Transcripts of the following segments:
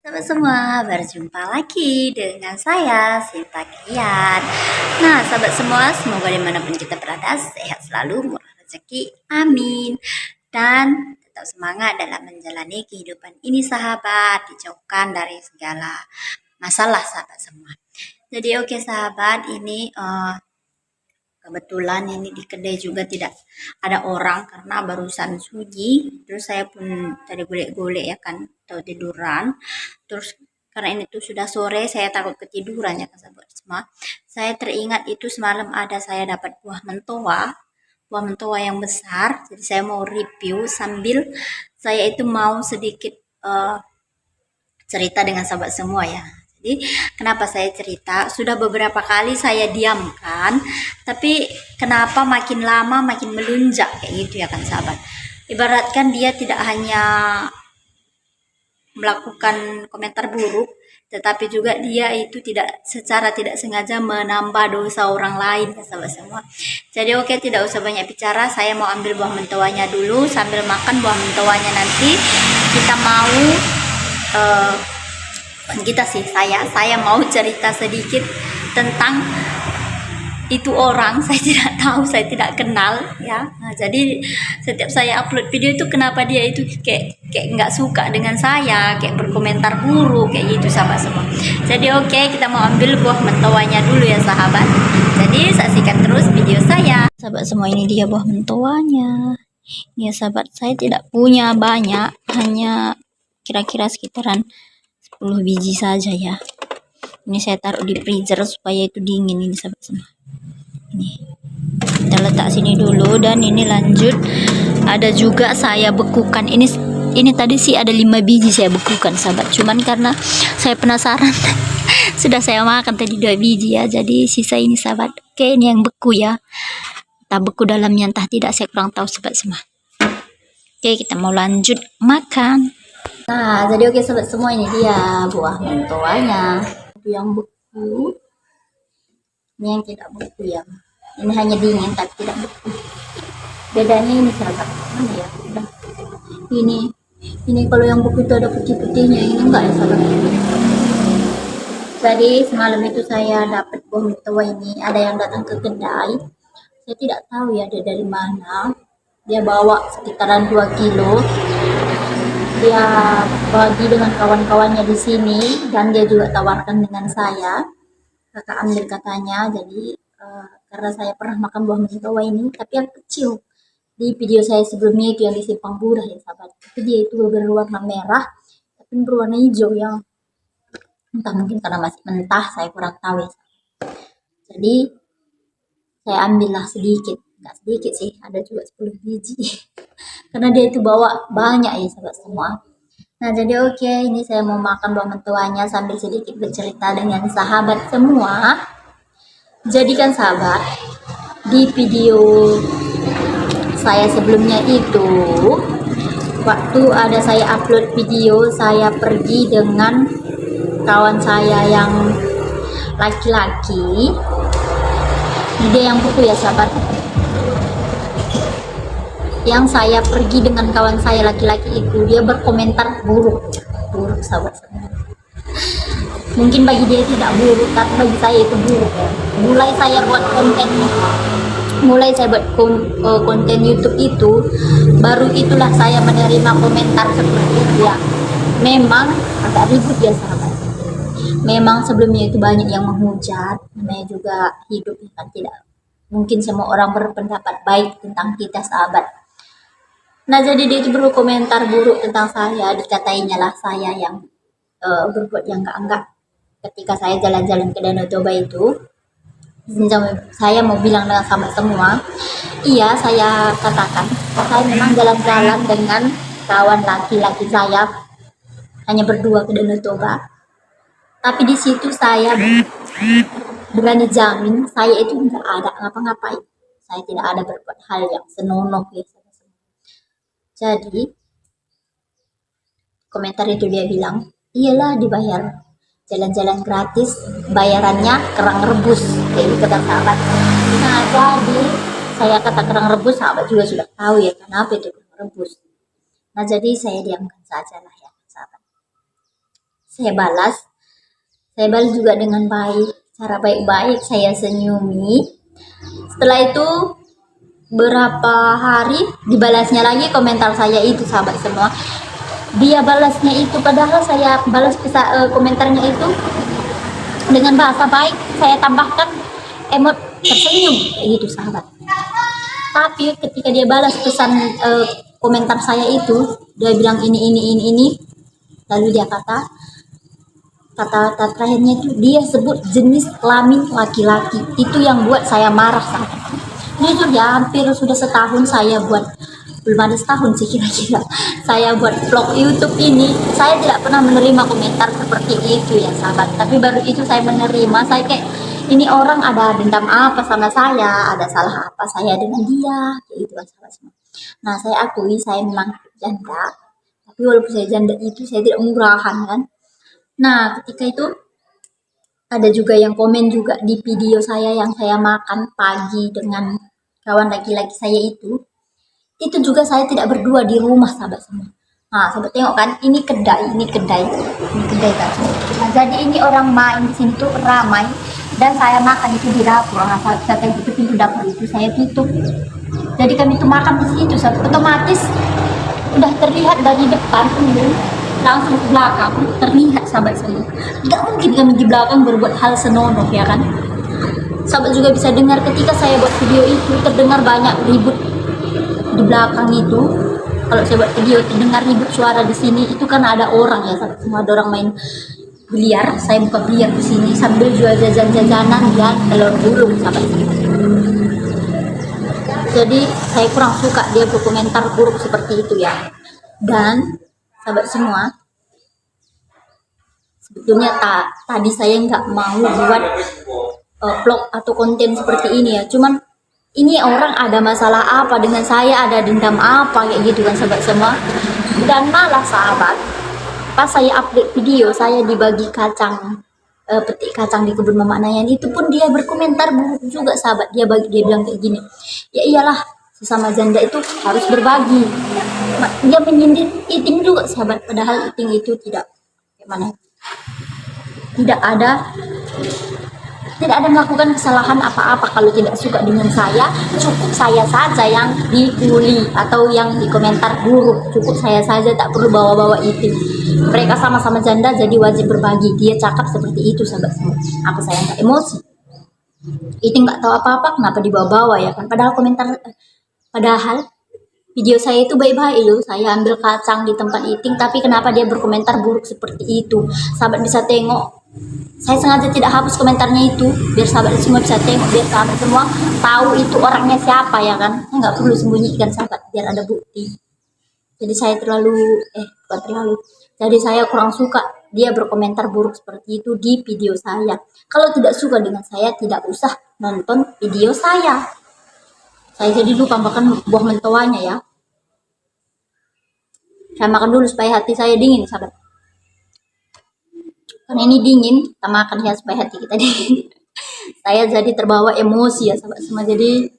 Sahabat semua, berjumpa lagi dengan saya, Sinta Krian. Nah, sahabat semua, semoga dimanapun kita berada, sehat selalu, murah rezeki, amin. Dan tetap semangat dalam menjalani kehidupan ini, sahabat, dijauhkan dari segala masalah, sahabat semua. Jadi oke sahabat, ini kebetulan ini di kedai juga tidak ada orang karena barusan suji. Terus saya pun tadi golek-golek ya kan, atau tiduran. Terus karena ini tuh sudah sore, saya takut ketiduran ya kan sahabat semua. Saya teringat itu semalam ada saya dapat buah mentoa yang besar. Jadi saya mau review sambil saya itu mau sedikit cerita dengan sahabat semua ya. Jadi kenapa saya cerita? Sudah beberapa kali saya diamkan, tapi kenapa makin lama makin melunjak kayak gitu ya kan sahabat. Ibaratkan dia tidak hanya melakukan komentar buruk, tetapi juga dia itu secara tidak sengaja menambah dosa orang lain ya sahabat semua. Jadi oke, tidak usah banyak bicara, saya mau ambil buah mentoanya dulu. Sambil makan buah mentoanya nanti kita mau saya mau cerita sedikit tentang itu orang. Saya tidak tahu, saya tidak kenal ya. Nah, jadi setiap saya upload video itu kenapa dia itu kayak nggak suka dengan saya, kayak berkomentar buruk kayak gitu sahabat semua. Jadi oke, kita mau ambil buah mentoanya dulu ya sahabat. Jadi saksikan terus video saya. Sahabat semua, ini dia buah mentoanya. Ini ya sahabat, saya tidak punya banyak, hanya kira-kira sekitaran 10 biji saja ya. Ini saya taruh di freezer supaya itu dingin ini sahabat semua. Ini kita letak sini dulu, dan ini lanjut ada juga saya bekukan. Ini tadi sih ada 5 biji saya bekukan sahabat, cuman karena saya penasaran sudah saya makan tadi 2 biji ya, jadi sisa ini sahabat. Oke, ini yang beku ya, entah beku dalamnya entah tidak, saya kurang tahu sahabat semua. Oke, kita mau lanjut makan. Nah, jadi oke sobat semua, ini dia buah mentoanya. Itu yang beku, ini yang tidak beku ya. Ini hanya dingin tapi tidak beku. Bedanya ini sahabat, mana ya? Ini kalau yang beku itu ada putih-putihnya, ini enggak ya sahabat. Jadi semalam itu saya dapat buah mentoa ini, ada yang datang ke kedai. Saya tidak tahu ya dia dari mana. Dia bawa sekitaran 2 kilo. Dia bagi dengan kawan-kawannya di sini, dan dia juga tawarkan dengan saya, kakak ambil katanya. Jadi karena saya pernah makan buah mentoa ini tapi yang kecil, di video saya sebelumnya itu yang di Simpang Budah ya sahabat, itu dia itu berwarna merah tapi berwarna hijau yang entah mungkin karena masih mentah, saya kurang tahu ya. Jadi saya ambillah sedikit, nggak sedikit sih, ada juga 10 biji karena dia itu bawa banyak ya sahabat semua. Nah jadi oke, ini saya mau makan buah mentoanya sambil sedikit bercerita dengan sahabat semua. Jadi kan sahabat, di video saya sebelumnya itu, waktu ada saya upload video saya pergi dengan kawan saya yang laki-laki, dia yang beku ya sahabat. Yang saya pergi dengan kawan saya laki-laki itu, dia berkomentar buruk sahabat. Mungkin bagi dia tidak buruk, tapi bagi saya itu buruk. Mulai saya buat konten YouTube itu, baru itulah saya menerima komentar seperti itu ya. Memang agak ribut ya sahabat. Memang sebelumnya itu banyak yang menghujat, namanya juga hidup kan, tidak mungkin semua orang berpendapat baik tentang kita sahabat. Nah jadi dia itu berkomentar buruk tentang saya, dikatainya lah saya yang berbuat yang enggak ketika saya jalan-jalan ke Danau Toba itu. Saya mau bilang dengan sahabat semua, iya saya katakan, saya memang jalan-jalan dengan kawan laki-laki saya, hanya berdua ke Danau Toba. Tapi di situ saya berani jamin saya itu enggak ada ngapa-ngapain. Saya tidak ada berbuat hal yang senonoh ya. Jadi komentar itu dia bilang, iyalah dibayar jalan-jalan gratis, bayarannya kerang rebus, kayak gitu kan sahabat. Nah jadi saya kata kerang rebus, sahabat juga sudah tahu ya kenapa itu kerang rebus. Nah jadi saya diamkan saja lah ya sahabat. saya balas juga dengan baik, cara baik-baik saya senyumi. Setelah itu berapa hari dibalasnya lagi komentar saya itu, sahabat semua. Dia balasnya itu padahal saya balas komentarnya itu dengan bahasa baik, saya tambahkan emot tersenyum kayak gitu, sahabat. Tapi ketika dia balas pesan komentar saya itu, dia bilang ini, lalu dia kata terakhirnya itu dia sebut jenis kelamin laki-laki. Itu yang buat saya marah, sahabat. Jujur ya, hampir sudah setahun saya buat, belum ada setahun sih kira-kira, saya buat vlog YouTube ini. Saya tidak pernah menerima komentar seperti itu ya, sahabat. Tapi baru itu saya menerima. Saya kayak, ini orang ada dendam apa sama saya, ada salah apa saya dengan dia, kayak gitu kan, sahabat semua. Nah, saya akui saya memang janda, tapi walaupun saya janda itu saya tidak murahan kan. Nah, ketika itu ada juga yang komen juga di video saya yang saya makan pagi dengan kawan laki-laki saya itu juga saya tidak berdua di rumah, sahabat semua. Nah, sahabat tengok kan, ini kedai kan. Nah, jadi ini orang main di sini tuh ramai dan saya makan itu di dapur. Nah, saya tengok itu pintu dapur itu saya tutup. Jadi kami tuh makan di situ, otomatis udah terlihat dari depan ini langsung ke belakang terlihat, sahabat semua. Tidak mungkin kami di belakang berbuat hal senonoh ya kan. Sahabat juga bisa dengar ketika saya buat video itu terdengar banyak ribut di belakang itu. Kalau saya buat video terdengar ribut suara di sini itu karena ada orang ya, sahabat semua. Ada orang main biliar, saya buka biliar di sini sambil jual jajan-jajanan dan telur gulung, sahabat semua. Jadi saya kurang suka dia berkomentar buruk seperti itu ya. Dan sahabat semua, sebetulnya tadi saya nggak mau buat vlog atau konten seperti ini ya. Cuman ini orang ada masalah apa dengan saya, ada dendam apa kayak gitu kan, sahabat semua. Dan malah sahabat, pas saya upload video saya dibagi kacang, petik kacang di kebun Mama Nayan, itu pun dia berkomentar buruk juga, sahabat. Dia bilang kayak gini, ya iyalah sesama janda itu harus berbagi. Dia menyindir Iting juga, sahabat, padahal Iting itu tidak ada melakukan kesalahan apa-apa. Kalau tidak suka dengan saya, cukup saya saja yang dibully atau yang dikomentar buruk. Cukup saya saja, tak perlu bawa-bawa itu. Mereka sama-sama janda jadi wajib berbagi. Dia cakap seperti itu, sahabat semua. Apa saya nggak emosi? Itu nggak tahu apa-apa, kenapa dibawa-bawa ya kan? Padahal video saya itu baik-baik loh. Saya ambil kacang di tempat Iting, tapi kenapa dia berkomentar buruk seperti itu? Sahabat bisa tengok. Saya sengaja tidak hapus komentarnya itu biar sahabat semua bisa tengok, biar sahabat semua tahu itu orangnya siapa ya kan. Saya nggak perlu sembunyikan, sahabat, biar ada bukti. Jadi saya jadi saya kurang suka dia berkomentar buruk seperti itu di video saya. Kalau tidak suka dengan saya, tidak usah nonton video saya. Saya jadi lupa makan buah mentawanya ya. Saya makan dulu supaya hati saya dingin, sahabat. Karena ini dingin, kita makan ya supaya hati kita dingin. Saya jadi terbawa emosi ya, sahabat semua. Jadi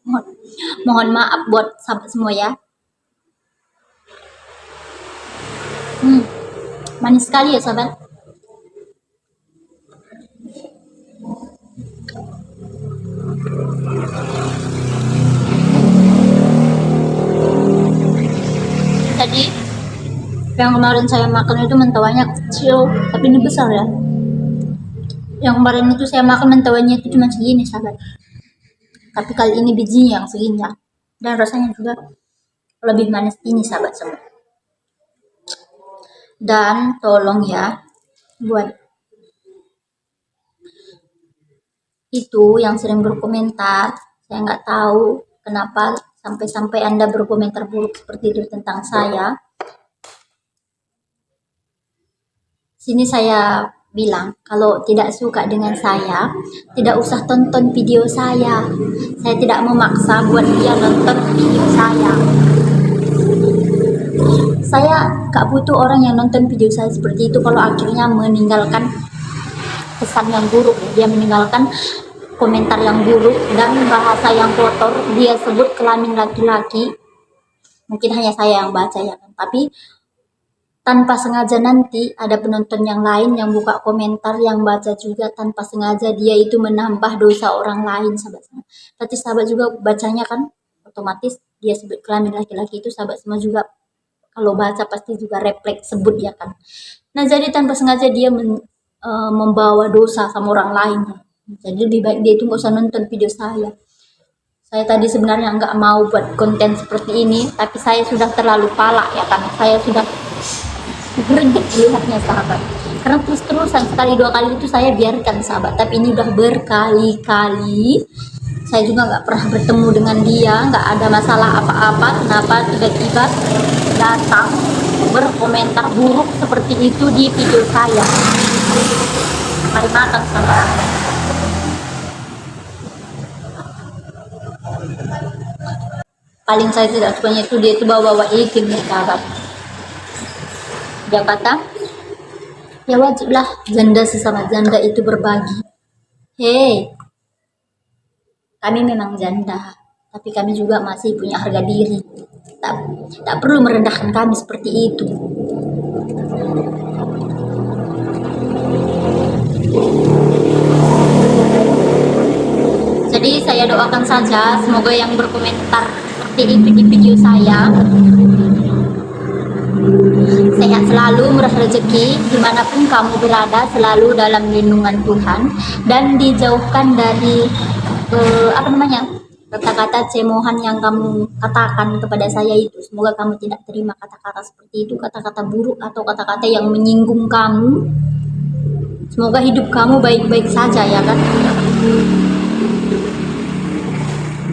mohon maaf buat sahabat semua ya. Manis sekali ya, sahabat. Jadi yang kemarin saya makan itu mentawanya kecil, tapi ini besar ya. Yang kemarin itu saya makan mentawanya itu cuma segini, sahabat. Tapi kali ini bijinya yang segini ya. Dan rasanya juga lebih manis ini, sahabat semua. Dan tolong ya, buat itu yang sering berkomentar, saya nggak tahu kenapa sampai Anda berkomentar buruk seperti itu tentang saya. Sini saya bilang, kalau tidak suka dengan saya, tidak usah tonton video saya. Saya tidak memaksa buat dia nonton video saya. Saya gak butuh orang yang nonton video saya seperti itu kalau akhirnya meninggalkan pesan yang buruk. Dia meninggalkan komentar yang buruk dan bahasa yang kotor. Dia sebut kelamin laki-laki. Mungkin hanya saya yang baca ya kan. Tapi tanpa sengaja nanti ada penonton yang lain yang buka komentar, yang baca juga tanpa sengaja, dia itu menambah dosa orang lain, sahabat semua. Berarti sahabat juga bacanya kan otomatis dia sebut kelamin laki-laki, itu sahabat semua juga kalau baca pasti juga refleks sebut ya kan. Nah jadi tanpa sengaja dia membawa dosa sama orang lain. Jadi lebih baik dia itu nggak usah nonton video saya. Saya tadi sebenarnya nggak mau buat konten seperti ini, tapi saya sudah terlalu palak ya kan. Saya sudah greget melihatnya sahabat. Karena terus-terusan sekali dua kali itu saya biarkan sahabat, tapi ini udah berkali-kali. Saya juga nggak pernah bertemu dengan dia, nggak ada masalah apa-apa. Kenapa tiba-tiba datang berkomentar buruk seperti itu di video saya? Mari makan sahabat. Paling saya tidak sukanya itu dia itu bawa-bawa ikim ya sahabat. Dia kata, ya wajiblah janda sesama janda itu berbagi. Hei, kami memang janda, tapi kami juga masih punya harga diri. Tak perlu merendahkan kami seperti itu. Jadi saya doakan saja semoga yang berkomentar seperti itu di video saya sehat selalu, murah rezeki, dimanapun kamu berada, selalu dalam lindungan Tuhan, dan dijauhkan dari kata-kata cemohan yang kamu katakan kepada saya itu. Semoga kamu tidak terima kata-kata seperti itu, kata-kata buruk atau kata-kata yang menyinggung kamu. Semoga hidup kamu baik-baik saja ya kan,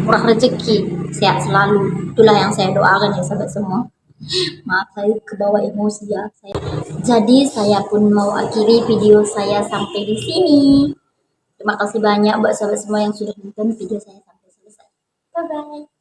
murah rezeki, sehat selalu. Itulah yang saya doakan ya sahabat semua. Maaf saya kebawa emosi ya. Jadi saya pun mau akhiri video saya sampai di sini. Terima kasih banyak buat sahabat semua yang sudah nonton video saya sampai selesai. Bye bye.